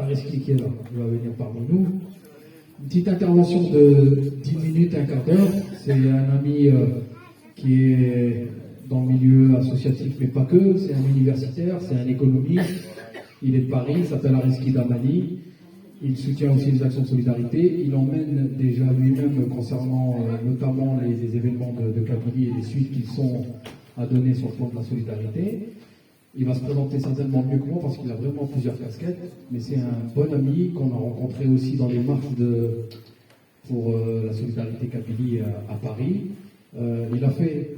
Areski qui est là, il va venir parmi nous. Une petite intervention de 10 minutes, un quart d'heure. C'est un ami qui est dans le milieu associatif, mais pas que. C'est un universitaire, c'est un économiste. Il est de Paris, il s'appelle Areski Damani. Il soutient aussi les actions de solidarité. Il emmène déjà lui-même concernant notamment les événements de Kabylie et les suites qu'ils sont à donner sur le plan de la solidarité. Il va se présenter certainement mieux que moi parce qu'il a vraiment plusieurs casquettes, mais c'est un bon ami qu'on a rencontré aussi dans les marches pour la solidarité Kabylie à Paris. Il a fait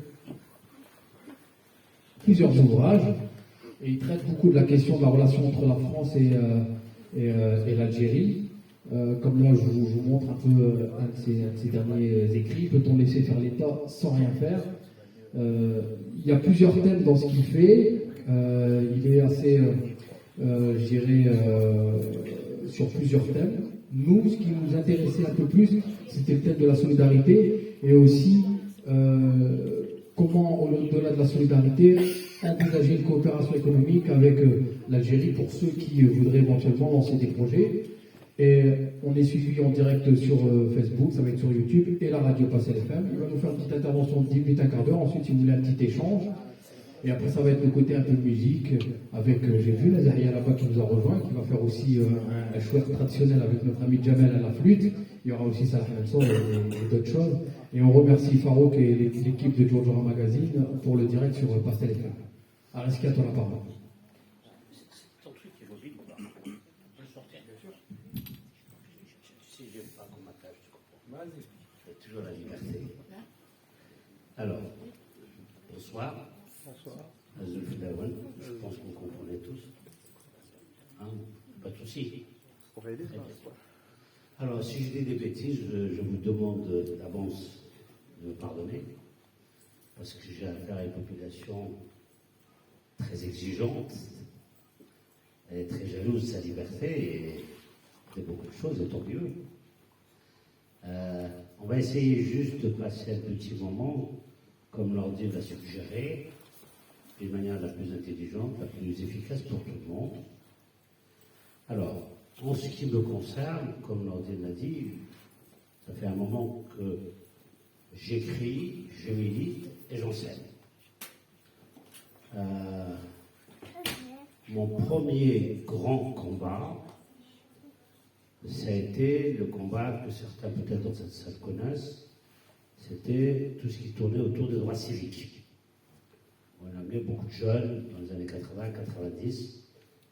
plusieurs ouvrages et il traite beaucoup de la question de la relation entre la France et l'Algérie. Comme là, je vous montre un peu un de ses derniers écrits. Peut-on laisser faire l'État sans rien faire? Il y a plusieurs thèmes dans ce qu'il fait. Il est assez, je dirais, sur plusieurs thèmes. Nous, ce qui nous intéressait un peu plus, c'était le thème de la solidarité et aussi comment, au-delà de la solidarité, envisager une coopération économique avec l'Algérie pour ceux qui voudraient éventuellement lancer des projets. Et on est suivi en direct sur Facebook, ça va être sur YouTube, et la radio Passel FM. Il va nous faire une petite intervention de 10 minutes, un quart d'heure. Ensuite, si vous voulez un petit échange. Et après, ça va être le côté un peu musique, avec, j'ai vu Nazaria là-bas qui nous a rejoint, qui va faire aussi un chouette traditionnel avec notre ami Jamel à la flûte. Il y aura aussi Salah Mansour et d'autres choses. Et on remercie Farouk et l'équipe de Georgia Magazine pour le direct sur Pastel FM. Areski, à toi la parole. Ton truc est mobile ou pas? On peut sortir, bien sûr. Si je n'aime pas qu'on m'attache, tu comprends? Vas-y. C'est toujours la liberté. Alors, bonsoir. Bonsoir. Azul Dawan, je pense que vous comprenez tous. Hein? Pas de souci. Alors, si je dis des bêtises, je vous demande d'avance de me pardonner, parce que j'ai affaire à une population très exigeante, elle est très jalouse de sa liberté et de beaucoup de choses, et tant mieux. On va essayer juste de passer un petit moment, comme l'ordi l'a suggéré, d'une manière la plus intelligente, la plus efficace pour tout le monde. Alors, en ce qui me concerne, comme l'ordi l'a dit, ça fait un moment que j'écris, je milite et j'enseigne. Mon premier grand combat, ça a été le combat que certains peut-être dans cette salle connaissent, c'était tout ce qui tournait autour des droits civiques. On a amené beaucoup de jeunes dans les années 80-90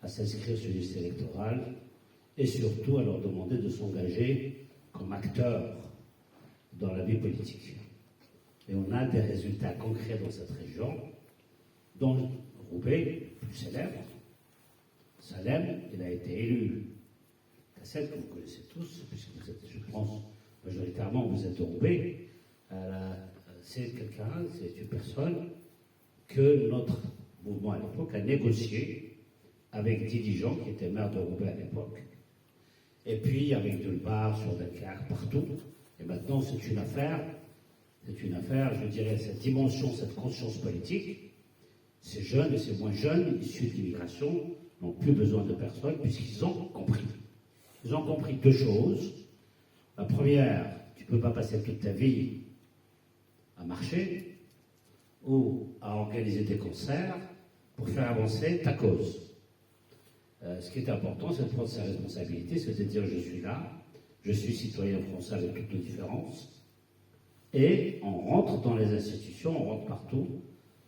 à s'inscrire sur les listes électorales et surtout à leur demander de s'engager comme acteurs dans la vie politique. Et on a des résultats concrets dans cette région, dont Roubaix, plus célèbre. Salem, il a été élu. Cassette, que vous connaissez tous, puisque vous êtes, je pense, majoritairement, vous êtes de Roubaix. C'est quelqu'un, c'est une personne que notre mouvement à l'époque a négocié avec Didi Jean, qui était maire de Roubaix à l'époque, et puis avec Delbar, sur Dakar, partout. Et maintenant, c'est une affaire, je dirais, cette dimension, cette conscience politique. Ces jeunes et ces moins jeunes, issus de l'immigration, n'ont plus besoin de personne, puisqu'ils ont compris. Ils ont compris deux choses. La première, tu ne peux pas passer toute ta vie à marcher ou à organiser des concerts pour faire avancer ta cause. Ce qui est important, c'est de prendre ses responsabilités, c'est de dire je suis là, je suis citoyen français avec toutes nos différences, et on rentre dans les institutions, on rentre partout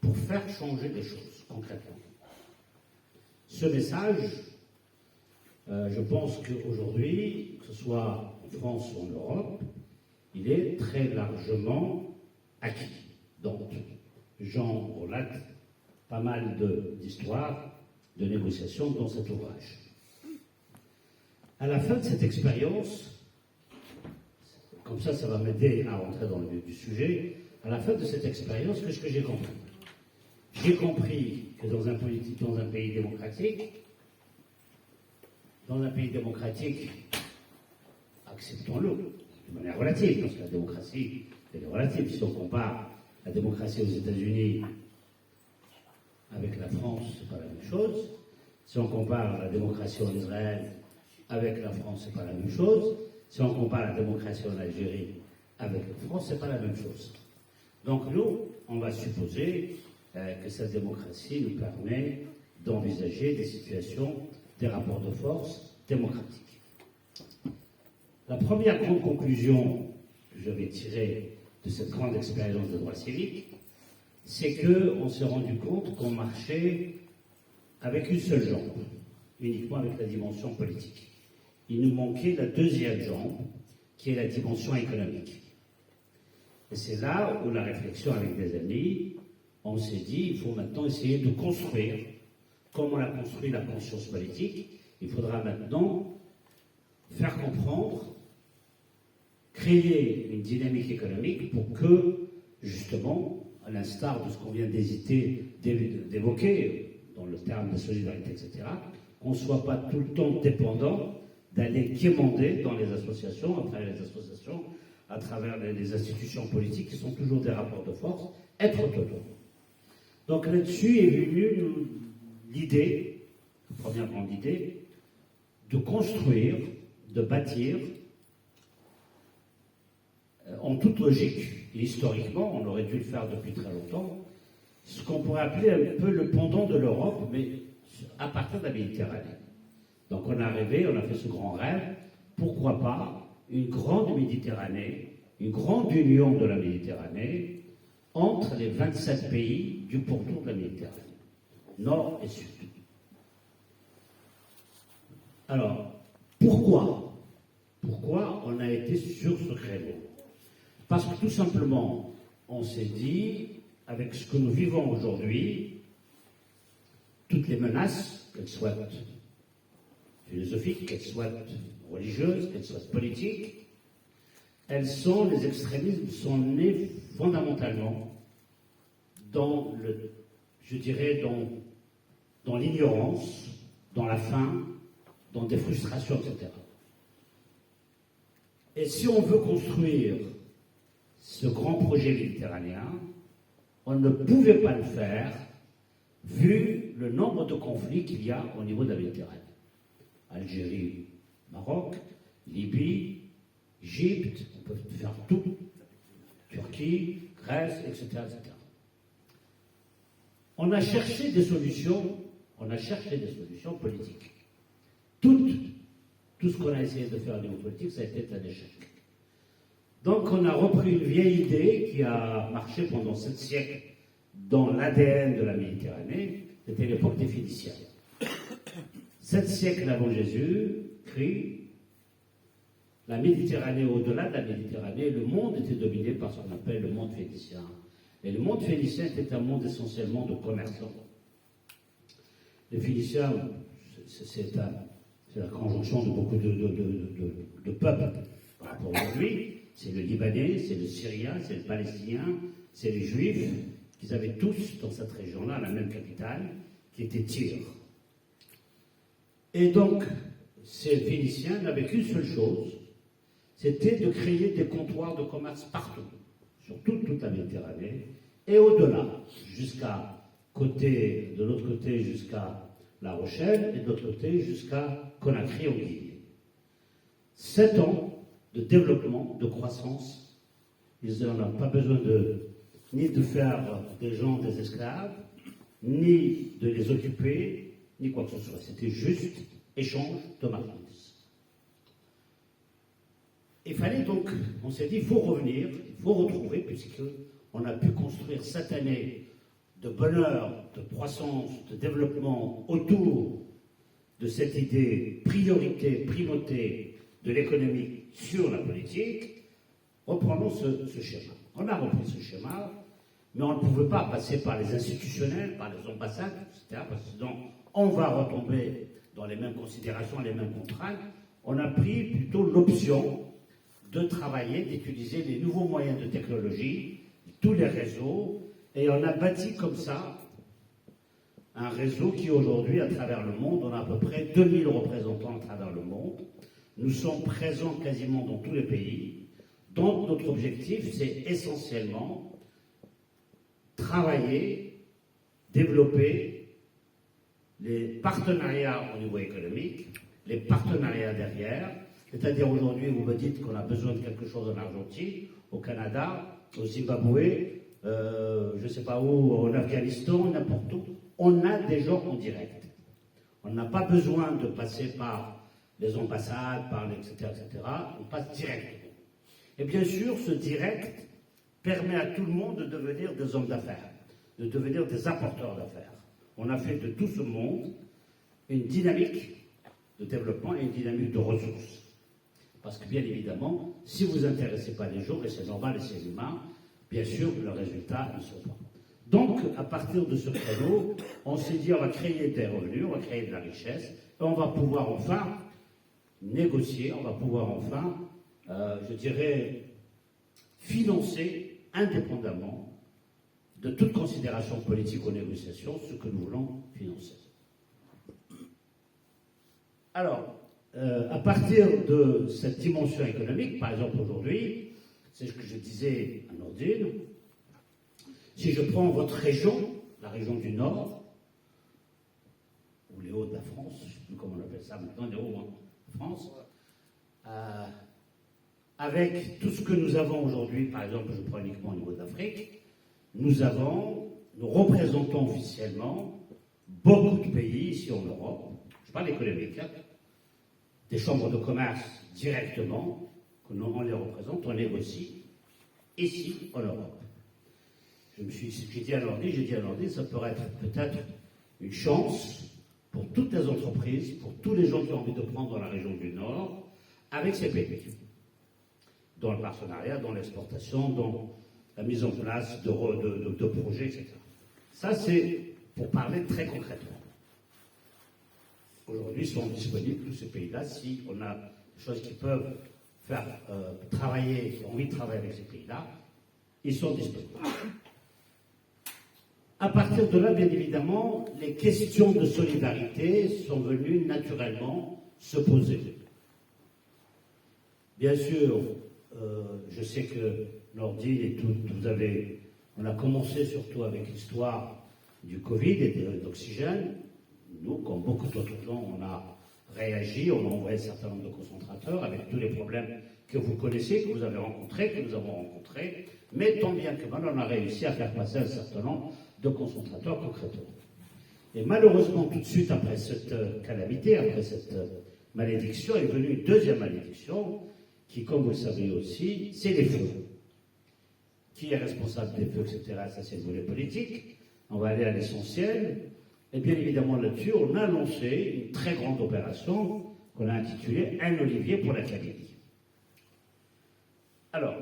pour faire changer les choses concrètement. Ce message, je pense qu'aujourd'hui, que ce soit en France ou en Europe, il est très largement acquis. Donc, Jean relate pas mal d'histoires, de négociations dans cet ouvrage. À la fin de cette expérience, comme ça va m'aider à rentrer dans le vif du sujet, à la fin de cette expérience, qu'est-ce que j'ai compris? J'ai compris que dans un pays démocratique, acceptons-le, de manière relative, parce que la démocratie, elle est relative. Si on compare la démocratie aux États-Unis avec la France, c'est pas la même chose. Si on compare la démocratie en Israël avec la France, c'est pas la même chose. Si on compare la démocratie en Algérie avec la France, c'est pas la même chose. Donc nous, on va supposer que cette démocratie nous permet d'envisager des situations, des rapports de force démocratiques. La première grande conclusion que je vais tirer de cette grande expérience de droit civique, c'est qu'on s'est rendu compte qu'on marchait avec une seule jambe, uniquement avec la dimension politique. Il nous manquait la deuxième jambe, qui est la dimension économique. Et c'est là où la réflexion avec des amis, on s'est dit, il faut maintenant essayer de construire, comme on a construit la conscience politique, il faudra maintenant faire comprendre, créer une dynamique économique pour que, justement, à l'instar de ce qu'on vient d'évoquer dans le terme de solidarité, etc., qu'on ne soit pas tout le temps dépendant d'aller quémander dans les associations, à travers les associations, à travers les institutions politiques qui sont toujours des rapports de force, être autonome. Donc là-dessus est venue l'idée, la première grande idée, de construire, de bâtir, en toute logique, et historiquement, on aurait dû le faire depuis très longtemps, ce qu'on pourrait appeler un peu le pendant de l'Europe, mais à partir de la Méditerranée. Donc on a rêvé, on a fait ce grand rêve, pourquoi pas une grande Méditerranée, une grande union de la Méditerranée entre les 27 pays du pourtour de la Méditerranée, nord et sud. Alors, pourquoi on a été sur ce créneau? Parce que tout simplement, on s'est dit, avec ce que nous vivons aujourd'hui, toutes les menaces, qu'elles soient philosophiques, qu'elles soient religieuses, qu'elles soient politiques, les extrémismes sont nés fondamentalement dans dans l'ignorance, dans la faim, dans des frustrations, etc. Et si on veut construire ce grand projet méditerranéen, on ne pouvait pas le faire vu le nombre de conflits qu'il y a au niveau de la Méditerranée. Algérie, Maroc, Libye, Égypte, on peut faire tout, Turquie, Grèce, etc., etc. On a cherché des solutions politiques. Tout ce qu'on a essayé de faire au niveau politique, ça a été un échec. Donc on a repris une vieille idée qui a marché pendant 7 siècles dans l'ADN de la Méditerranée, c'était l'époque des Phéniciens. 7 siècles avant Jésus-Christ, la Méditerranée, au-delà de la Méditerranée, le monde était dominé par ce qu'on appelle le monde phénicien. Et le monde phénicien était un monde essentiellement de commerçants. Les Phéniciens, c'est la conjonction de beaucoup de peuples par rapport aujourd'hui. C'est le Libanais, c'est le Syrien, c'est le Palestinien, c'est les Juifs, qu'ils avaient tous dans cette région-là la même capitale, qui était Tyr. Et donc, ces Phéniciens n'avaient qu'une seule chose, c'était de créer des comptoirs de commerce partout, sur toute la Méditerranée, et au-delà, de l'autre côté jusqu'à La Rochelle, et de l'autre côté jusqu'à Conakry en Guinée. 7 ans de développement, de croissance. Ils n'ont pas besoin ni de faire des gens des esclaves, ni de les occuper, ni quoi que ce soit. C'était juste échange de marchandises. Il fallait donc, on s'est dit, il faut revenir, il faut retrouver, puisqu'on a pu construire cette année de bonheur, de croissance, de développement autour de cette idée primauté de l'économie sur la politique, reprenons ce schéma. On a repris ce schéma, mais on ne pouvait pas passer par les institutionnels, par les ambassades, etc., parce que sinon on va retomber dans les mêmes considérations, les mêmes contraintes. On a pris plutôt l'option de travailler, d'utiliser les nouveaux moyens de technologie, tous les réseaux, et on a bâti comme ça un réseau qui aujourd'hui, à travers le monde, on a à peu près 2000 représentants à travers le monde. Nous sommes présents quasiment dans tous les pays. Donc notre objectif, c'est essentiellement travailler, développer les partenariats au niveau économique les partenariats derrière. C'est-à-dire aujourd'hui, vous me dites qu'on a besoin de quelque chose en Argentine, au Canada, au Zimbabwe, je ne sais pas où, en Afghanistan, n'importe où. On a des gens en direct. On n'a pas besoin de passer par les ambassades, par les, etc., etc. On passe directement. Et bien sûr, ce direct permet à tout le monde de devenir des hommes d'affaires, de devenir des apporteurs d'affaires. On a fait de tout ce monde une dynamique de développement et une dynamique de ressources. Parce que bien évidemment, si vous n'intéressez pas les gens, et c'est normal et c'est humain, bien sûr, le résultat ne sont pas. Donc, à partir de ce créneau, on s'est dit on va créer des revenus, on va créer de la richesse, et on va pouvoir enfin négocier, on va pouvoir enfin, je dirais, financer indépendamment de toute considération politique ou négociation ce que nous voulons financer. Alors, à partir de cette dimension économique, par exemple aujourd'hui, c'est ce que je disais à Nordine, si je prends votre région, la région du Nord, ou les Hauts de la France, je ne sais plus comment on appelle ça maintenant, les Hauts de France, avec tout ce que nous avons aujourd'hui, par exemple, je prends uniquement au niveau d'Afrique, nous représentons officiellement beaucoup de pays ici en Europe, je parle économique, hein, des chambres de commerce directement, on les représente, on négocie ici en Europe. J'ai dit à Nordine, ça pourrait être peut-être une chance pour toutes les entreprises, pour tous les gens qui ont envie de prendre la région du Nord, avec ces pays, dans le partenariat, dans l'exportation, dans la mise en place de projets, etc. Ça, c'est pour parler très concrètement. Aujourd'hui, sont disponibles tous ces pays-là. Si on a des choses qui peuvent faire travailler, qui ont envie de travailler avec ces pays-là, ils sont disponibles. À partir de là, bien évidemment, les questions de solidarité sont venues naturellement se poser. Bien sûr, je sais que Nordine et tout, on a commencé surtout avec l'histoire du Covid et de l'oxygène. Nous, comme beaucoup d'autres gens, on a réagi, on a envoyé un certain nombre de concentrateurs avec tous les problèmes que vous connaissez, que vous avez rencontrés, que nous avons rencontrés, mais tant bien que mal, on a réussi à faire passer un certain nombre de concentrateurs concrètement. Et malheureusement, tout de suite après cette calamité, après cette malédiction, est venue une deuxième malédiction, qui, comme vous le savez aussi, c'est les feux. Qui est responsable des feux, etc. Ça, c'est le volet politique. On va aller à l'essentiel. Et bien évidemment, là-dessus, on a lancé une très grande opération qu'on a intitulée « Un olivier pour la Kabylie ». Alors,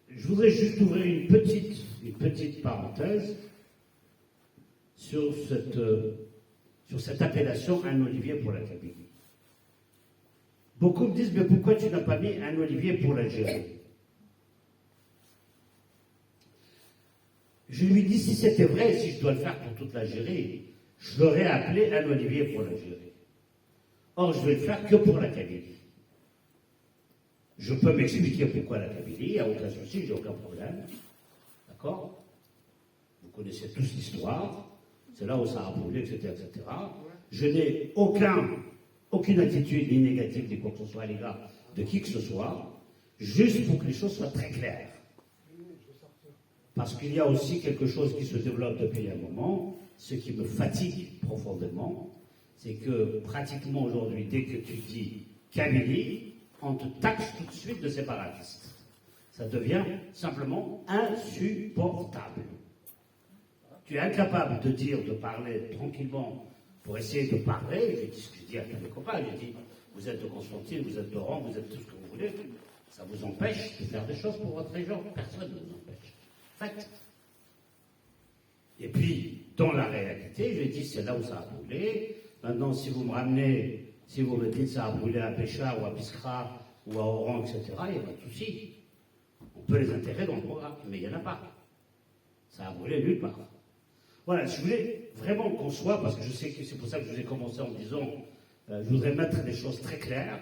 je voudrais juste ouvrir une petite parenthèse sur cette appellation « Un olivier pour la Kabylie ». Beaucoup me disent « Mais pourquoi tu n'as pas mis un olivier pour l'Algérie ?» Je lui dis, si c'était vrai, si je dois le faire pour toute l'Algérie, je l'aurais appelé un olivier pour l'Algérie. Or, je vais le faire que pour la Kabylie. Je peux m'expliquer pourquoi la Kabylie, il n'y a aucun souci, j'ai aucun problème. D'accord? Vous connaissez tous l'histoire, c'est là où ça a brûlé, etc., etc. Je n'ai aucune attitude ni négative, ni quoi que ce soit à l'égard de qui que ce soit, juste pour que les choses soient très claires. Parce qu'il y a aussi quelque chose qui se développe depuis un moment, ce qui me fatigue profondément, c'est que pratiquement aujourd'hui, dès que tu dis Kabylie, on te taxe tout de suite de séparatiste. Ça devient simplement insupportable. Tu es incapable de parler tranquillement pour essayer de parler. J'ai dit ce que je dis à tous mes copains, j'ai dit, vous êtes de Constantine, vous êtes d'Oran, vous êtes tout ce que vous voulez, ça vous empêche de faire des choses pour votre région, personne ne vous empêche. Fait. Et puis, dans la réalité, je dis, c'est là où ça a brûlé. Maintenant, si vous me dites ça a brûlé à Pécha ou à Biskra ou à Oran, etc., il n'y a pas de souci. On peut les intégrer dans le programme, mais il n'y en a pas. Ça a brûlé nulle part. Voilà, je voulais vraiment qu'on soit, parce que je sais que c'est pour ça que je vous ai commencé en disant, je voudrais mettre des choses très claires.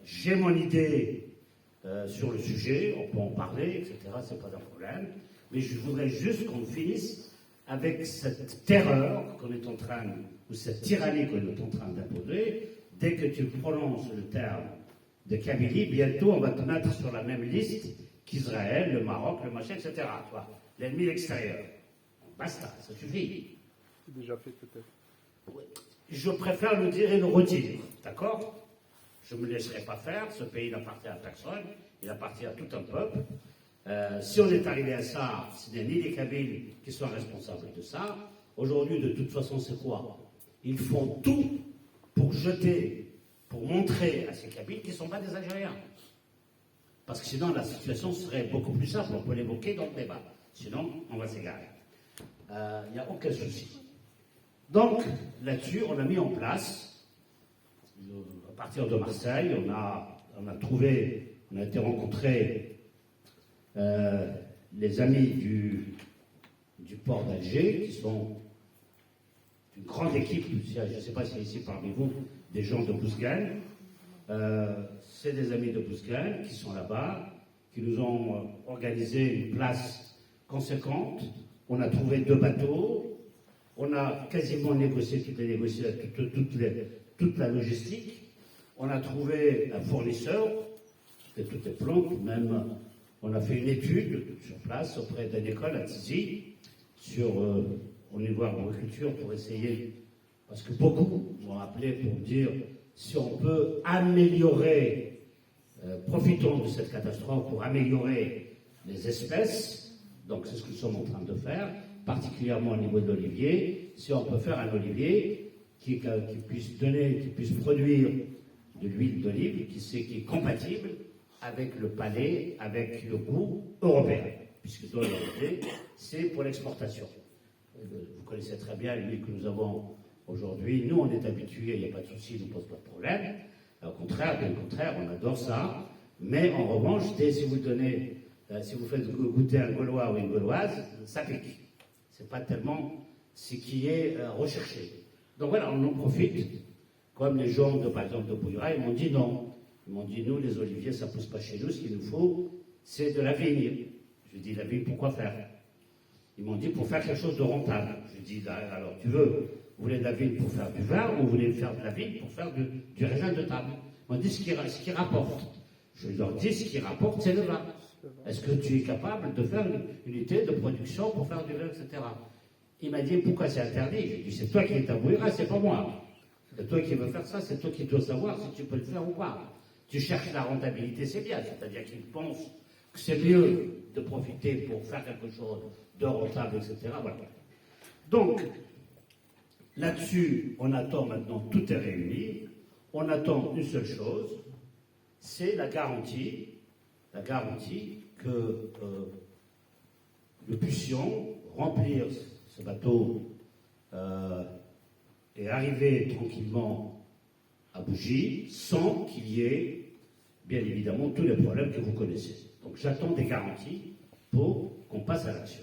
J'ai mon idée sur le sujet, on peut en parler, etc., c'est pas un problème. Mais je voudrais juste qu'on finisse avec cette terreur qu'on est en train, ou cette tyrannie qu'on est en train d'imposer. Dès que tu prononces le terme de Kabylie, bientôt on va te mettre sur la même liste qu'Israël, le Maroc, le machin, etc. L'ennemi extérieur. Basta, ça suffit. C'est déjà fait peut-être. Je préfère le dire et le redire, d'accord? Je ne me laisserai pas faire, ce pays n'appartient à personne, il appartient à tout un peuple. Si on est arrivé à ça, ce n'est ni les Kabyles qui sont responsables de ça. Aujourd'hui, de toute façon, c'est quoi? Ils font tout pour jeter, pour montrer à ces Kabyles qu'ils ne sont pas des Algériens. Parce que sinon, la situation serait beaucoup plus simple, on peut l'évoquer dans le débat. Sinon, on va s'égarer. Il n'y a aucun souci. Donc, là-dessus, on a mis en place, à partir de Marseille, on a été rencontrer les amis du port d'Alger, qui sont une grande équipe, je ne sais pas s'il y a ici parmi vous des gens de Bouzgane. C'est des amis de Bouzgane qui sont là-bas, qui nous ont organisé une place conséquente. On a trouvé 2 bateaux. On a quasiment négocié toute la logistique. On a trouvé un fournisseur de toutes les plantes. Même, on a fait une étude sur place auprès d'une école à Tizi au niveau agriculture pour essayer, parce que beaucoup m'ont appelé pour me dire si on peut améliorer, profitons de cette catastrophe pour améliorer les espèces. Donc c'est ce que nous sommes en train de faire, particulièrement au niveau de l'olivier. Si on peut faire un olivier qui puisse produire de l'huile d'olive qui est compatible avec le palais, avec le goût européen, puisque dans l'olivier, c'est pour l'exportation. Vous connaissez très bien l'huile que nous avons aujourd'hui. Nous, on est habitués, il n'y a pas de souci, il ne nous pose pas de problème. Au contraire, bien au contraire, on adore ça. Mais en revanche, si vous faites goûter un Gaulois ou une Gauloise, ça pique. C'est pas tellement ce qui est recherché. Donc voilà, on en profite. Comme les gens, par exemple, de Bouillera, ils m'ont dit non. Ils m'ont dit, nous, les oliviers, ça ne pousse pas chez nous. Ce qu'il nous faut, c'est de la vigne. Je dis, la vigne, pourquoi faire? Ils m'ont dit, pour faire quelque chose de rentable. Je dis, alors, vous voulez de la vigne pour faire du vin ou vous voulez faire de la vigne pour faire du raisin de table? Ils m'ont dit, ce qui rapporte. Je leur dis, ce qui rapporte, c'est le vin. Est-ce que tu es capable de faire une unité de production pour faire du vin, etc. Il m'a dit, pourquoi c'est interdit? J'ai dit, c'est toi qui es à Bouillera, c'est pas moi. C'est toi qui veux faire ça, c'est toi qui dois savoir si tu peux le faire ou pas. Tu cherches la rentabilité, c'est bien, c'est-à-dire qu'ils pensent que c'est mieux de profiter pour faire quelque chose de rentable, etc. Voilà. Donc, là-dessus, on attend maintenant, tout est réuni, on attend une seule chose, c'est la garantie que nous puissions remplir ce bateau et arriver tranquillement à Bougie sans qu'il y ait, bien évidemment, tous les problèmes que vous connaissez. Donc j'attends des garanties pour qu'on passe à l'action.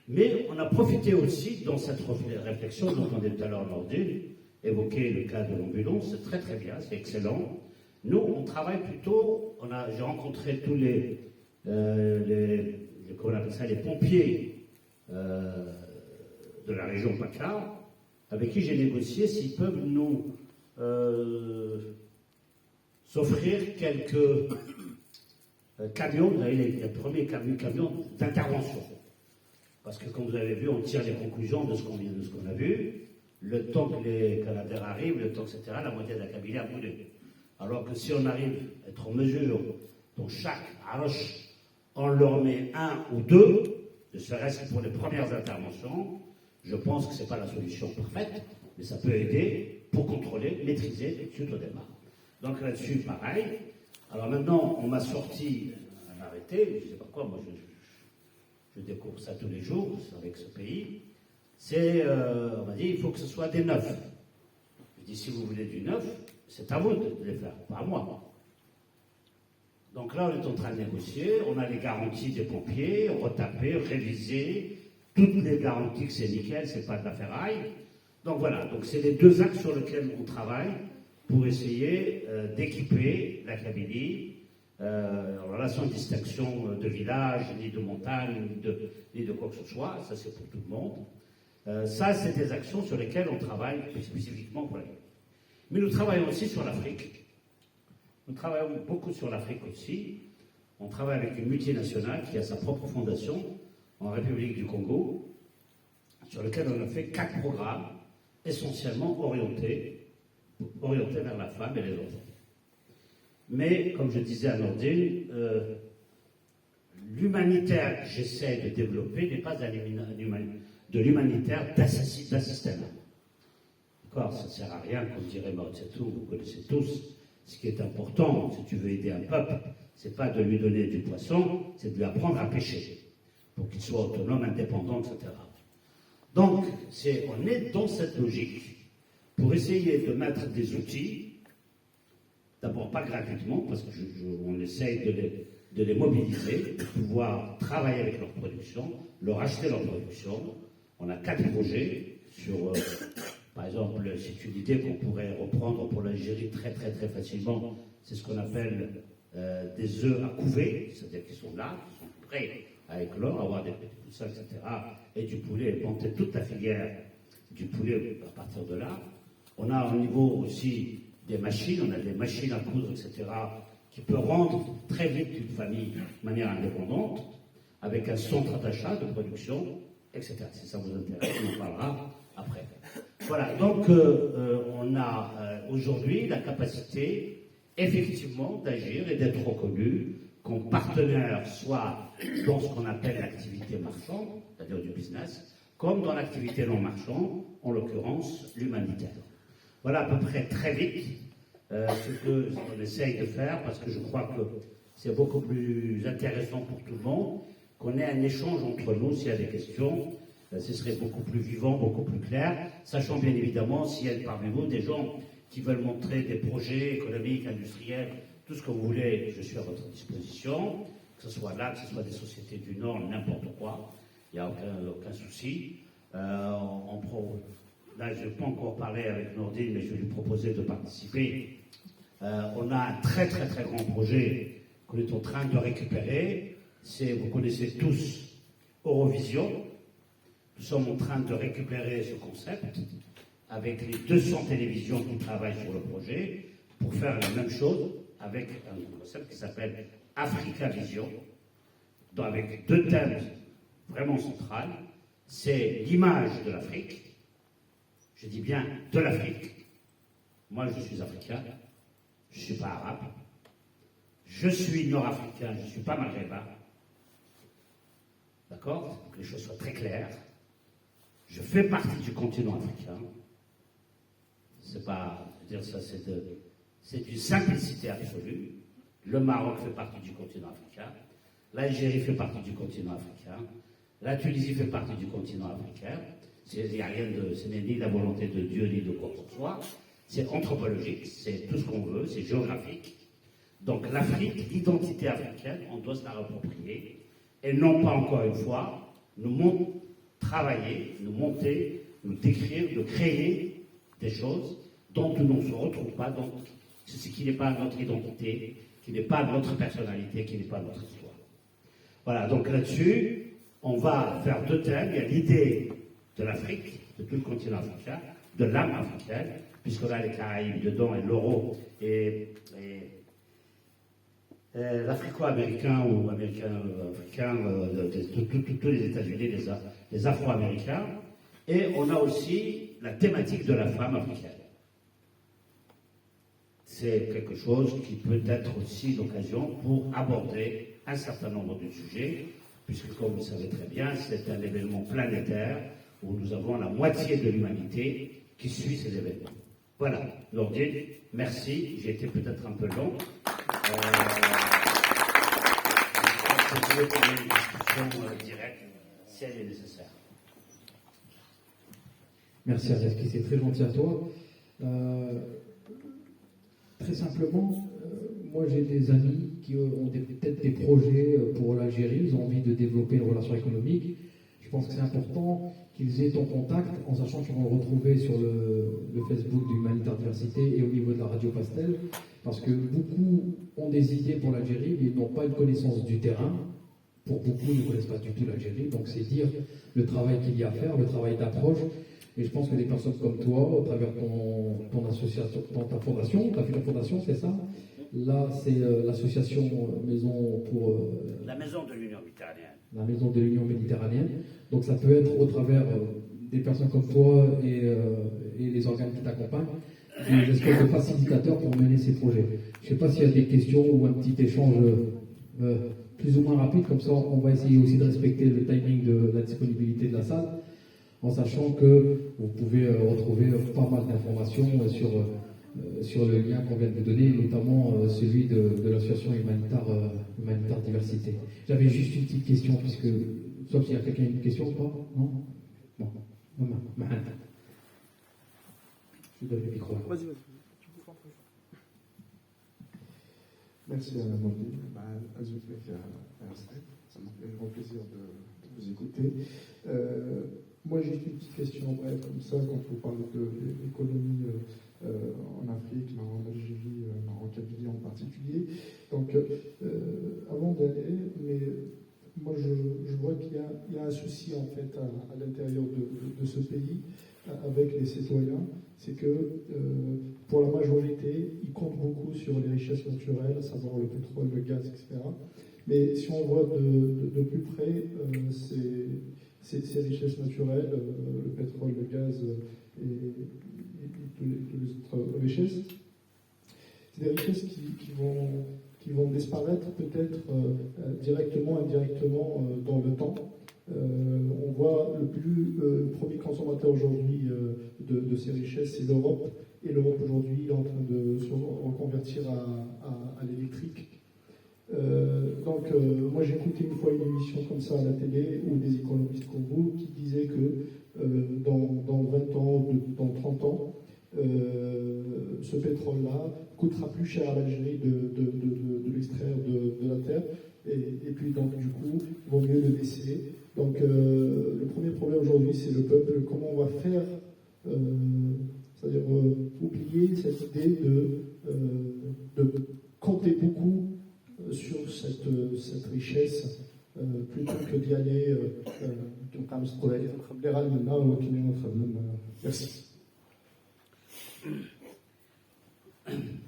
Mais on a profité aussi, dans cette réflexion dont on est tout à l'heure Nordine, évoquer le cas de l'ambulance, c'est très très bien, c'est excellent. Nous, on travaille plutôt, j'ai rencontré tous comment on appelle ça, les pompiers de la région PACA, avec qui j'ai négocié s'ils peuvent nous s'offrir quelques camions, vous avez les premiers camions d'intervention. Parce que comme vous avez vu, on tire les conclusions de ce qu'on a vu. Le temps que les Canadaires arrivent, le temps, etc., la moitié de la Kabylie a brûlé. Alors que si on arrive à être en mesure, dans chaque haroche, on leur met 1 ou 2, ne serait-ce que pour les premières interventions, je pense que ce n'est pas la solution parfaite, mais ça peut aider pour contrôler, maîtriser suite au départ. Donc là-dessus, pareil. Alors maintenant, on m'a sorti un arrêté, je ne sais pas quoi, moi je découvre ça tous les jours avec ce pays. On m'a dit, il faut que ce soit des neufs. Je dis, si vous voulez du neuf, c'est à vous de les faire, pas à moi. Donc là, on est en train de négocier, on a les garanties des pompiers, retaper, réviser, toutes les garanties que c'est nickel, c'est pas de la ferraille. Donc voilà, donc c'est les 2 axes sur lesquels on travaille pour essayer d'équiper la Kabylie Alors là, sans distinction de village, ni de montagne, ni de quoi que ce soit, ça c'est pour tout le monde. Ça, c'est des actions sur lesquelles on travaille spécifiquement pour la Guinée. Mais nous travaillons aussi sur l'Afrique. Nous travaillons beaucoup sur l'Afrique aussi. On travaille avec une multinationale qui a sa propre fondation en République du Congo, sur lequel on a fait 4 programmes essentiellement orientés vers la femme et les enfants. Mais, comme je disais à Nordine, l'humanitaire que j'essaie de développer n'est pas de l'humanitaire d'assistanat. D'accord, ça ne sert à rien, comme dirait Mao Tse-tung, vous connaissez tous. Ce qui est important, si tu veux aider un peuple, c'est pas de lui donner du poisson, c'est de lui apprendre à pêcher, pour qu'il soit autonome, indépendant, etc. Donc, on est dans cette logique pour essayer de mettre des outils, d'abord pas gratuitement, parce qu'on essaye de les mobiliser, de pouvoir travailler avec leur production, leur acheter leur production. On a 4 projets sur, par exemple, c'est une idée qu'on pourrait reprendre pour l'Algérie très très très facilement, c'est ce qu'on appelle des œufs à couver, c'est-à-dire qu'ils sont là, ils sont prêts à éclore, avoir des petits poussins, etc., et du poulet, monter toute la filière du poulet à partir de là. On a au niveau aussi des machines, on a des machines à coudre, etc., qui peuvent rendre très vite une famille de manière indépendante, avec un centre d'achat, de production, etc. Si ça vous intéresse, on en parlera après. Voilà, donc on a aujourd'hui la capacité, effectivement, d'agir et d'être reconnu comme partenaire, soit dans ce qu'on appelle l'activité marchande, c'est-à-dire du business, comme dans l'activité non marchande, en l'occurrence l'humanitaire. Voilà à peu près très vite ce qu'on essaye de faire, parce que je crois que c'est beaucoup plus intéressant pour tout le monde, qu'on ait un échange entre nous s'il y a des questions. Ce serait beaucoup plus vivant, beaucoup plus clair, sachant bien évidemment s'il y a parmi vous des gens qui veulent montrer des projets économiques, industriels, tout ce que vous voulez, je suis à votre disposition, que ce soit là, que ce soit des sociétés du Nord, n'importe quoi, il n'y a aucun souci. Là, je n'ai pas encore parlé avec Nordine, mais je vais lui proposer de participer. On a un très très très grand projet qu'on est en train de récupérer, vous connaissez tous Eurovision. Nous sommes en train de récupérer ce concept avec les 200 télévisions qui travaillent sur le projet pour faire la même chose avec un concept qui s'appelle Africa Vision, avec 2 thèmes vraiment centraux. C'est l'image de l'Afrique, je dis bien de l'Afrique. Moi, je suis africain, je ne suis pas arabe, je suis nord-africain, je ne suis pas maghrébin. D'accord? Pour que les choses soient très claires. Je fais partie du continent africain. C'est pas, je veux dire, ça c'est d'une simplicité absolue. Le Maroc fait partie du continent africain. L'Algérie fait partie du continent africain. La Tunisie fait partie du continent africain. Ce n'est ni la volonté de Dieu ni de quoi que ce soit. C'est anthropologique, c'est tout ce qu'on veut, c'est géographique. Donc l'Afrique, l'identité africaine, on doit se la approprier. Et non pas, encore une fois, travailler, nous monter, nous décrire, de créer des choses dont nous ne se retrouvons pas, donc ce qui n'est pas notre identité, qui n'est pas notre personnalité, qui n'est pas notre histoire. Voilà, donc là-dessus, on va faire 2 thèmes. Il y a l'idée de l'Afrique, de tout le continent africain, de l'âme africaine, puisqu'on a les Caraïbes dedans et l'euro et l'africo-américain ou américain-africain, tous les États-Unis, les Afro-américains, et on a aussi la thématique de la femme africaine. C'est quelque chose qui peut être aussi l'occasion pour aborder un certain nombre de sujets, puisque comme vous savez très bien, c'est un événement planétaire où nous avons la moitié de l'humanité qui suit ces événements. Voilà, Nordine, merci, j'ai été peut-être un peu long. Je vais prendre une discussion directe, si elle est nécessaire. Merci Areski, c'est très gentil à toi. Très simplement, moi j'ai des amis qui ont peut-être des projets pour l'Algérie, ils ont envie de développer une relation économique. Je Je pense que c'est important qu'ils aient ton contact, en sachant qu'ils vont le retrouver sur le Facebook d'Humanitaire Diversité et au niveau de la Radio Pastel, parce que beaucoup ont des idées pour l'Algérie, mais ils n'ont pas une connaissance du terrain. Pour beaucoup, ils ne connaissent pas du tout l'Algérie, donc c'est dire le travail qu'il y a à faire, le travail d'approche. Et je pense que des personnes comme toi, au travers de ton association, ta fondation, tu as fait une fondation, c'est ça? Là, c'est l'association Maison pour... la Maison de l'Union méditerranéenne. La Maison de l'Union méditerranéenne. Donc ça peut être au travers des personnes comme toi et les organes qui t'accompagnent, des espèces de facilitateurs pour mener ces projets. Je ne sais pas s'il y a des questions ou un petit échange plus ou moins rapide, comme ça on va essayer aussi de respecter le timing de la disponibilité de la salle, en sachant que vous pouvez retrouver pas mal d'informations sur le lien qu'on vient de vous donner, notamment celui de l'association humanitaire Diversité. J'avais juste une petite question, puisque, sauf s'il y a quelqu'un qui a une question ou pas? Non? Bon. Je donne le micro. Vas-y. Merci à Maudit, à Zoufek et à Arsène. Ça m'a fait grand plaisir de vous écouter. Moi, j'ai une petite question brève comme ça, quand vous parlez de l'économie en Afrique, en Algérie, en Kabylie en particulier. Donc, avant d'aller, mais moi, je vois qu'il y a un souci, en fait, à l'intérieur de ce pays, avec les citoyens. C'est que, pour la majorité, ils comptent beaucoup sur les richesses naturelles, à savoir le pétrole, le gaz, etc. Mais si on voit de plus près ces richesses naturelles, le pétrole, le gaz et toutes les autres richesses, c'est des richesses qui vont disparaître peut-être directement, indirectement dans le temps. On voit le premier consommateur aujourd'hui de ces richesses, c'est l'Europe. Et l'Europe aujourd'hui est en train de se reconvertir à l'électrique. Donc, moi j'ai écouté une fois une émission comme ça à la télé, où des économistes comme vous qui disaient que dans 20 ans, dans 30 ans, ce pétrole-là coûtera plus cher à l'Algérie de l'extraire de la terre. Et puis donc du coup, il vaut mieux le laisser. Donc le premier problème aujourd'hui, c'est le peuple. Comment on va faire, c'est-à-dire oublier cette idée de compter beaucoup sur cette richesse plutôt que d'y aller merci.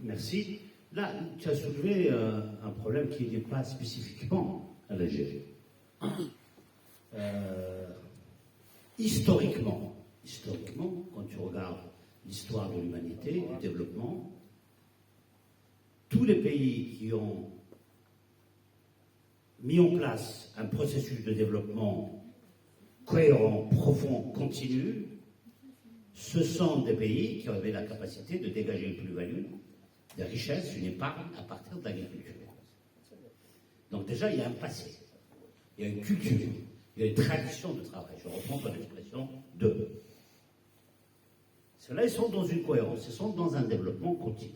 Merci. Là, tu as soulevé un problème qui n'est pas spécifiquement à l'Algérie. Historiquement, quand tu regardes l'histoire de l'humanité, du développement, tous les pays qui ont mis en place un processus de développement cohérent, profond, continu, ce sont des pays qui avaient la capacité de dégager une plus-value, des richesses, une épargne à partir de l'agriculture. Donc déjà, il y a un passé, il y a une culture, il y a une tradition de travail. Je reprends ton expression de. Ceux-là, ils sont dans une cohérence, ils sont dans un développement continu.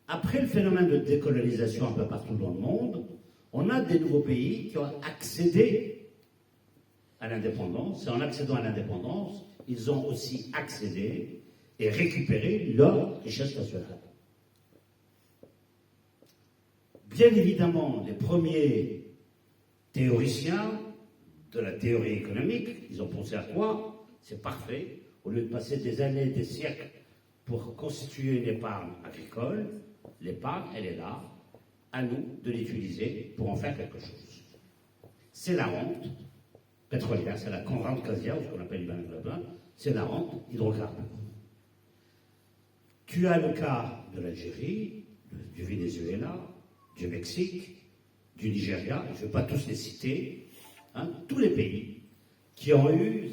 Après le phénomène de décolonisation un peu partout dans le monde, on a des nouveaux pays qui ont accédé à l'indépendance, et en accédant à l'indépendance, ils ont aussi accédé et récupéré leur richesse nationale. Bien évidemment, les premiers théoriciens de la théorie économique, ils ont pensé à quoi? C'est parfait. Au lieu de passer des années, des siècles pour constituer une épargne agricole, l'épargne, elle est là, à nous de l'utiliser pour en faire quelque chose. C'est la rente pétrolière, c'est la rente gazière, ou ce qu'on appelle c'est la rente hydrocarbure. Tu as le cas de l'Algérie, du Venezuela, du Mexique, du Nigeria, je ne vais pas tous les citer, tous les pays qui ont eu,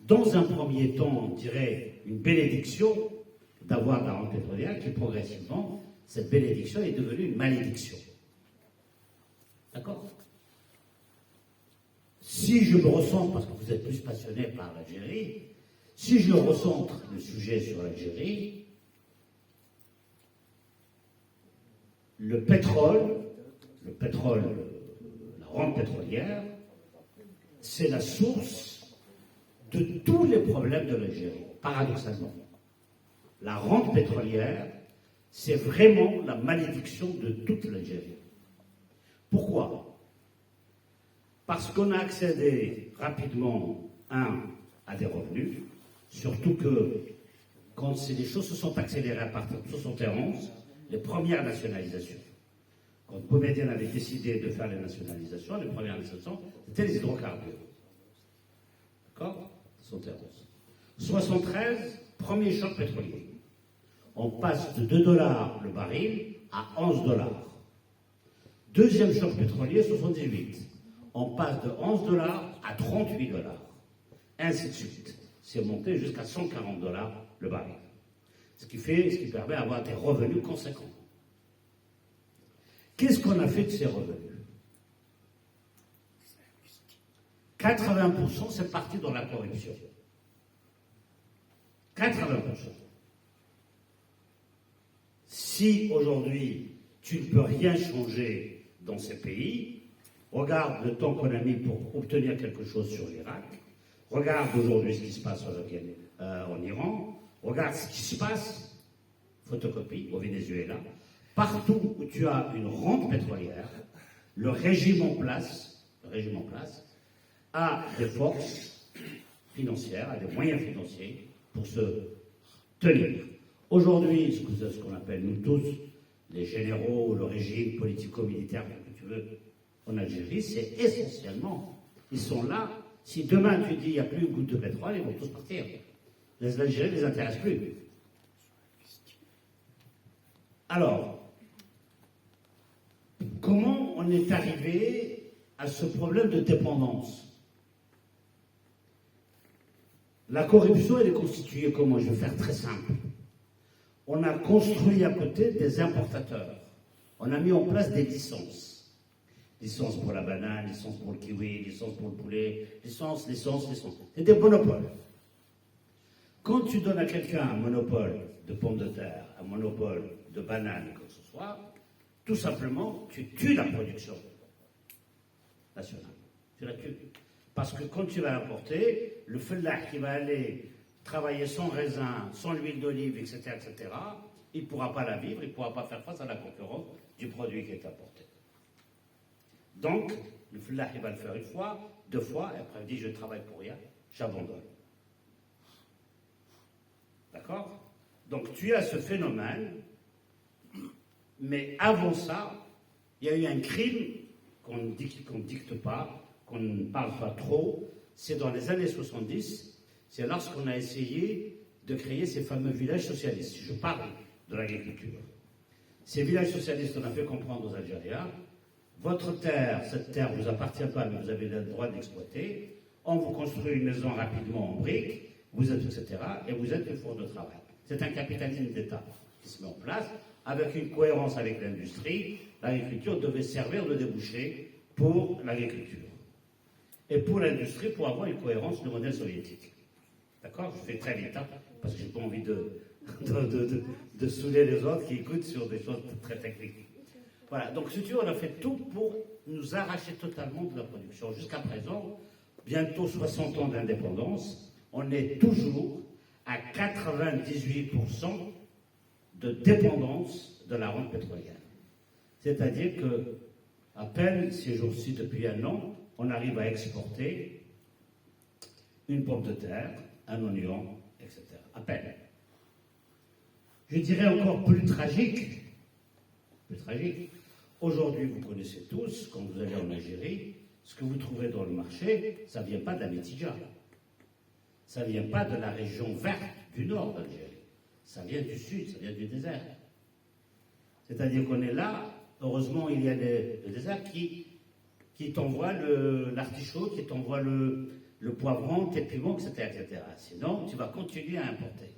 dans un premier temps, on dirait, une bénédiction d'avoir la rente pétrolière, qui progressivement, cette bénédiction est devenue une malédiction. D'accord? Si je me recentre, parce que vous êtes plus passionné par l'Algérie, si je recentre le sujet sur l'Algérie, le pétrole, la rente pétrolière, c'est la source de tous les problèmes de l'Algérie, paradoxalement. La rente pétrolière, c'est vraiment la malédiction de toute l'Algérie. Pourquoi? Parce qu'on a accédé rapidement, à des revenus, surtout que quand les choses se sont accélérées à partir de 1971, les premières nationalisations. Quand Boumedienne avait décidé de faire les nationalisations, les premières nationalisations, c'était les hydrocarbures. D'accord? 71. 73, premier choc pétrolier. On passe de 2 $ le baril à 11 $. Deuxième choc pétrolier, 78. On passe de 11 $ à 38 $. Ainsi de suite. C'est monté jusqu'à 140 $ le baril. Ce qui permet d'avoir des revenus conséquents. Qu'est-ce qu'on a fait de ces revenus? 80%, c'est parti dans la corruption. 80%. Si aujourd'hui, tu ne peux rien changer dans ces pays, regarde le temps qu'on a mis pour obtenir quelque chose sur l'Irak, regarde aujourd'hui ce qui se passe en Iran, regarde ce qui se passe, photocopie, au Venezuela, partout où tu as une rente pétrolière, le régime en place a des forces financières, a des moyens financiers pour se tenir. Aujourd'hui, ce qu'on appelle nous tous les généraux, le régime politico-militaire, que tu veux, en Algérie, c'est essentiellement, ils sont là. Si demain tu dis il n'y a plus une goutte de pétrole, ils vont tous partir. L'Algérie ne les intéresse plus. Alors, comment on est arrivé à ce problème de dépendance? La corruption, elle est constituée comment? Je vais faire très simple. On a construit à côté des importateurs. On a mis en place des licences. Licence pour la banane, licence pour le kiwi, licence pour le poulet, licence. C'est des monopoles. Quand tu donnes à quelqu'un un monopole de pommes de terre, un monopole de bananes, quoi que ce soit, tout simplement, tu tues la production nationale. Tu la tues. Parce que quand tu vas l'importer, le fellah qui va aller travailler sans raisin, sans l'huile d'olive, etc., il ne pourra pas la vivre, il ne pourra pas faire face à la concurrence du produit qui est importé. Donc, le fellah, il va le faire une fois, 2 fois, et après il dit, je travaille pour rien, j'abandonne. D'accord? Donc, tu as ce phénomène, mais avant ça, il y a eu un crime qu'on ne dicte pas, qu'on ne parle pas trop, c'est dans les années 70, c'est lorsqu'on a essayé de créer ces fameux villages socialistes. Je parle de l'agriculture. Ces villages socialistes, on a fait comprendre aux Algériens, votre terre, cette terre ne vous appartient pas, mais vous avez le droit d'exploiter, on vous construit une maison rapidement en briques, vous êtes, etc., et vous êtes une force de travail. C'est un capitalisme d'État qui se met en place, avec une cohérence avec l'industrie. L'agriculture devait servir de débouché pour l'agriculture. Et pour l'industrie, pour avoir une cohérence du modèle soviétique. D'accord? Je fais très vite, parce que je n'ai pas envie de saouler les autres qui écoutent sur des choses très techniques. Voilà, donc si tu veux, on a fait tout pour nous arracher totalement de la production. Jusqu'à présent, bientôt 60 ans d'indépendance, on est toujours à 98% de dépendance de la rente pétrolière. C'est-à-dire que, à peine ces jours-ci, depuis 1 an, on arrive à exporter une pomme de terre, un oignon, etc. À peine. Je dirais encore plus tragique. Aujourd'hui, vous connaissez tous, quand vous allez en Algérie, ce que vous trouvez dans le marché, ça ne vient pas d'Amétidja. Ça ne vient pas de la région verte du nord d'Algérie. Ça vient du sud, ça vient du désert. C'est-à-dire qu'on est là, heureusement, il y a le désert qui t'envoie l'artichaut, qui t'envoie le poivron, tes piments, etc. Sinon, tu vas continuer à importer.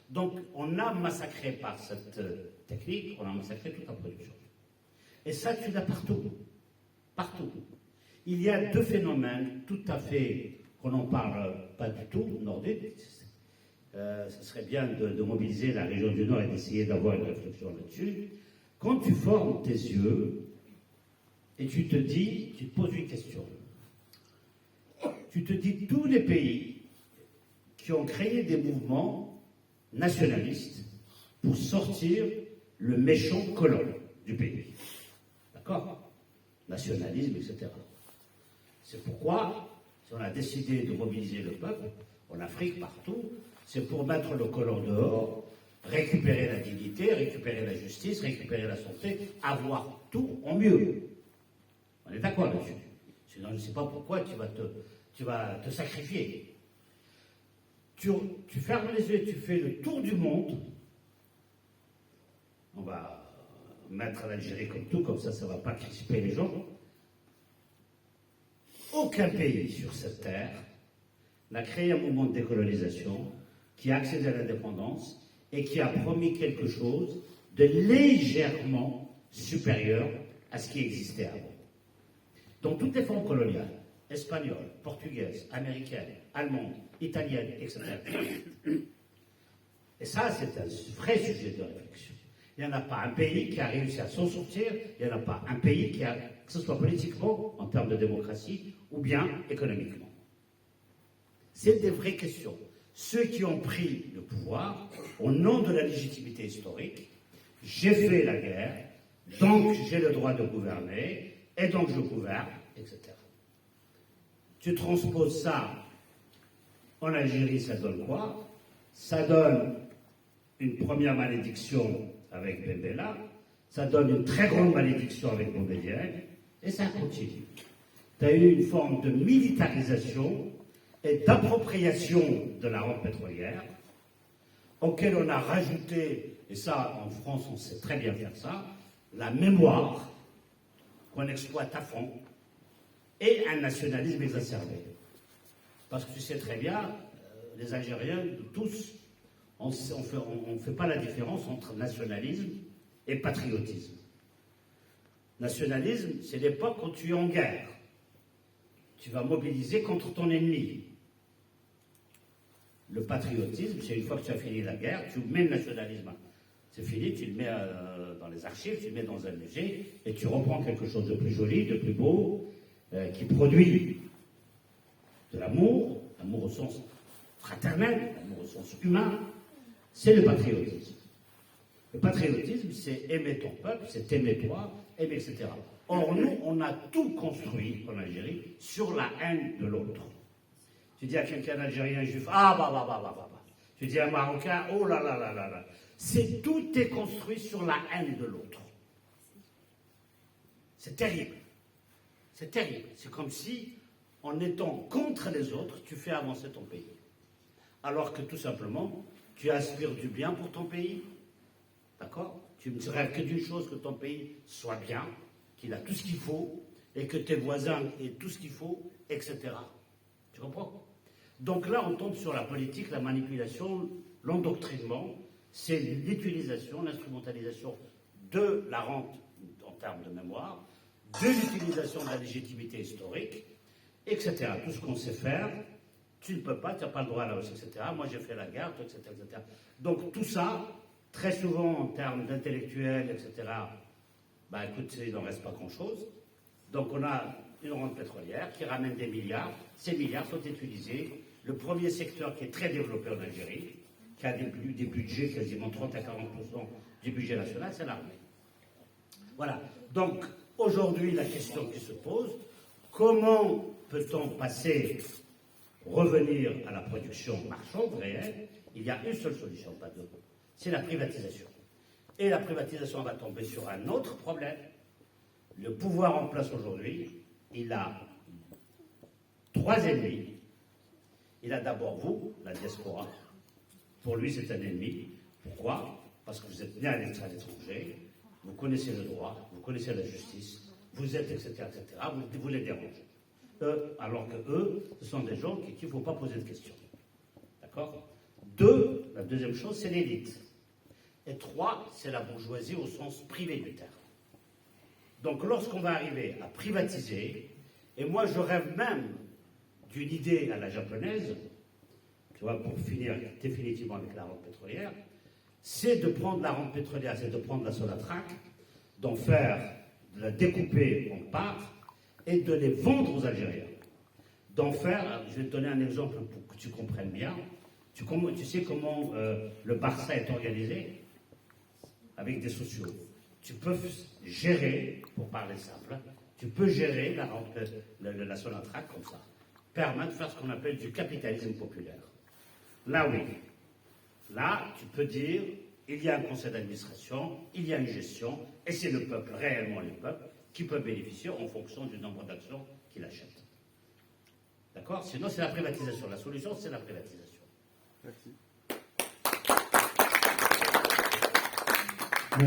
Donc, on a massacré par cette technique, on a massacré toute la production. Et ça, tu l'as partout. Partout. Il y a 2 phénomènes tout à fait, qu'on n'en parle pas du tout, nordiques. Ce serait bien de mobiliser la région du Nord et d'essayer d'avoir une réflexion là-dessus. Quand tu formes tes yeux, et tu te poses une question. Tu te dis, tous les pays qui ont créé des mouvements nationalistes pour sortir le méchant colon du pays. D'accord? Nationalisme, etc. C'est pourquoi, si on a décidé de mobiliser le peuple, en Afrique, partout, c'est pour mettre le colon dehors, récupérer la dignité, récupérer la justice, récupérer la santé, avoir tout en mieux. On est d'accord là-dessus. Sinon, je ne sais pas pourquoi tu vas te sacrifier. Tu fermes les yeux, tu fais le tour du monde. On va mettre l'Algérie comme tout, comme ça ne va pas crisper les gens. Aucun pays sur cette terre n'a créé un mouvement de décolonisation qui a accédé à l'indépendance et qui a promis quelque chose de légèrement supérieur à ce qui existait avant. Dans toutes les formes coloniales, espagnoles, portugaises, américaines, allemandes, italiennes, etc. Et ça, c'est un vrai sujet de réflexion. Il n'y en a pas un pays qui a réussi à s'en sortir, il n'y en a pas un pays qui a, que ce soit politiquement, en termes de démocratie, ou bien économiquement. C'est des vraies questions. Ceux qui ont pris le pouvoir, au nom de la légitimité historique, j'ai fait la guerre, donc j'ai le droit de gouverner, et donc je gouverne, etc. Tu transposes ça en Algérie, ça donne quoi? Ça donne une première malédiction avec Ben Bella, ça donne une très grande malédiction avec Boumediene, et ça continue. Tu as eu une forme de militarisation et d'appropriation de la rente pétrolière, auquel on a rajouté, et ça en France on sait très bien faire ça, la mémoire qu'on exploite à fond, et un nationalisme exacerbé. Parce que tu sais très bien, les Algériens, tous, on ne fait pas la différence entre nationalisme et patriotisme. Nationalisme, c'est l'époque où tu es en guerre. Tu vas mobiliser contre ton ennemi. Le patriotisme, c'est une fois que tu as fini la guerre, tu mets le nationalisme. C'est fini, tu le mets dans les archives, tu le mets dans un musée, et tu reprends quelque chose de plus joli, de plus beau, qui produit de l'amour, l'amour au sens fraternel, l'amour au sens humain, c'est le patriotisme. Le patriotisme, c'est aimer ton peuple, c'est aimer toi, aimer, etc. Or, nous, on a tout construit en Algérie sur la haine de l'autre. Tu dis à quelqu'un algérien, juif, ah bah. Tu dis à un Marocain, oh là là là là là. Tout est construit sur la haine de l'autre. C'est terrible. C'est terrible. C'est comme si, en étant contre les autres, tu fais avancer ton pays. Alors que tout simplement, tu aspires du bien pour ton pays. D'accord? Tu ne rêves que d'une chose, que ton pays soit bien, qu'il a tout ce qu'il faut, et que tes voisins aient tout ce qu'il faut, etc. Tu comprends? Donc là, on tombe sur la politique, la manipulation, l'endoctrinement, c'est l'utilisation, l'instrumentalisation de la rente en termes de mémoire, de l'utilisation de la légitimité historique, etc. Tout ce qu'on sait faire, tu ne peux pas, tu n'as pas le droit à la hausse, etc. Moi, j'ai fait la guerre, etc., etc. Donc tout ça, très souvent en termes d'intellectuels, etc., bah écoute, il n'en reste pas grand-chose. Donc on a une rente pétrolière qui ramène des milliards. Ces milliards sont utilisés. Le premier secteur qui est très développé en Algérie, qui a des budgets quasiment 30 à 40% du budget national, c'est l'armée. Voilà. Donc aujourd'hui, la question qui se pose, comment peut-on revenir à la production marchande réelle? Il y a une seule solution, pas deux. C'est la privatisation. Et la privatisation va tomber sur un autre problème. Le pouvoir en place aujourd'hui, il a trois ennemis. Il a d'abord vous, la diaspora. Pour lui, c'est un ennemi. Pourquoi? Parce que vous êtes né à l'étranger, vous connaissez le droit, vous connaissez la justice, vous êtes, etc., etc., vous les dérangez. Alors que eux, ce sont des gens qui ne faut pas poser de questions. D'accord? La deuxième chose, c'est l'élite. Et trois, c'est la bourgeoisie au sens privé du terme. Donc lorsqu'on va arriver à privatiser, et moi je rêve même d'une idée à la japonaise, tu vois, pour finir définitivement avec la rente pétrolière, c'est de prendre la rente pétrolière, c'est de prendre la Sonatrach, d'en faire de la découper en parts et de les vendre aux Algériens. D'en faire, je vais te donner un exemple pour que tu comprennes bien. Tu sais comment le Barça est organisé? Avec des sociaux. Tu peux gérer, pour parler simple, tu peux gérer la Sonatrach comme ça. Permettre de faire ce qu'on appelle du capitalisme populaire. Là, oui. Là, tu peux dire, il y a un conseil d'administration, il y a une gestion, et c'est le peuple, réellement le peuple, qui peut bénéficier en fonction du nombre d'actions qu'il achète. D'accord? Sinon, c'est la privatisation. La solution, c'est la privatisation. Merci.